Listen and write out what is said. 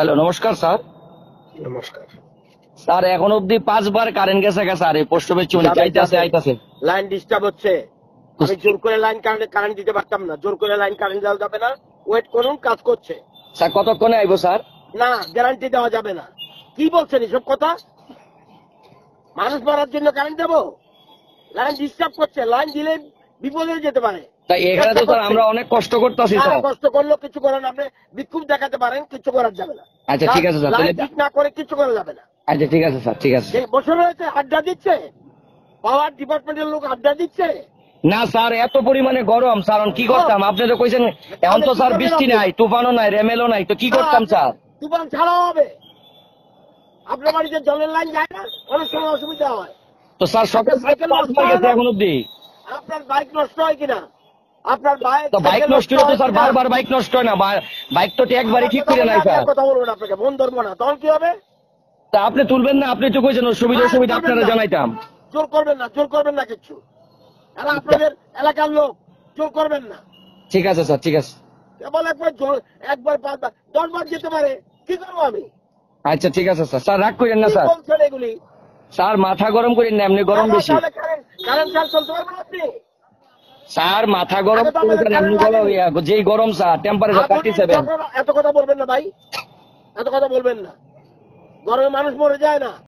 Hello, নমস্কার sir. নমস্কার। Sir এখন অব্দি 5 বার কারেন্ট গেছে স্যার, এই পোস্টবে চুনি চাইতেছে আইতাছে। লাইন ডিস্টার্ব হচ্ছে, আমি জোর করে লাইন কারেন্ট দিতে পারতাম না, জোর করে লাইন কারেন্ট দেওয়া যাবে না। ওয়েট করুন, কাজ করছে। স্যার কতক্ষণে আইবো স্যার? না, গ্যারান্টি দেওয়া যাবে না। কি বলছেন এসব কথা? মানুষ মারার জন্য কারেন্ট দেবো? লাইন ডিস্টার্ব করছে, লাইন দিলে বিপদে যেতে পারে। তাই এখানে তো স্যার আমরা অনেক কষ্ট করতেছি স্যার। কষ্ট করলেও কিছু করেন, আপনি বিক্ষোভ দেখাতে পারেন, কিছু করা যাবে না। আচ্ছা ঠিক আছে স্যার, লাইন ঠিক না করে কিছু করা যাবে না। আচ্ছা ঠিক আছে স্যার, ঠিক আছে। এই বছর হয়েছে আড্ডা দিচ্ছে, পাওয়ার ডিপার্টমেন্টের লোক আড্ডা দিচ্ছে। না স্যার, এত পরিমাণে গরম স্যার, কি করতাম? আপনি তো কইছেন এখন তো স্যার বৃষ্টি নাই, তুফানও নাই, রেমেলও নাই, তো কি করতাম স্যার? তুফান ছাড়াও হবে। আপনার বাড়িতে জলের লাইন যায় না, অনেক সময় অসুবিধা হয়। তো স্যার সকাল সাইকেল নষ্ট হয় গেছে না? এখন অব্দি। আপনার বাইক নষ্ট হয় কিনা? আপনার তো বাইক নষ্ট হলে তো স্যার বারবার বাইক নষ্ট হয় না, বাইক তো একবারে ঠিক করে নাই স্যার। কথা বলবেন, আপনাকে মন ধরবো না, তখন কি হবে? তা আপনি তুলবেন না? আপনি তো কইছেন সুবিধা আপনারা জানাইতাম। জোর করবেন না, জোর করবেন না কিচ্ছু। এরা আপনাদের এলাকার লোক, জোর করবেন না। ঠিক আছে স্যার, ঠিক আছে। কেবল একবার 5 বার 10 বার যেতে পারে, কি করবো আমি? আচ্ছা ঠিক আছে স্যার। স্যার রাগ করেন না কি স্যার। বলছেন এগুলি? স্যার মাথা গরম করেন না, এমনি গরম বেশি। কারেন্ট চাল চলতে পারবেন আপনি? স্যার মাথা গরম করেছেন, এমনি গরম, যেই গরম স্যার, টেম্পারেচার 37। এত কথা বলবেন না ভাই, এত কথা বলবেন না। গরমে মানুষ মরে যায় না।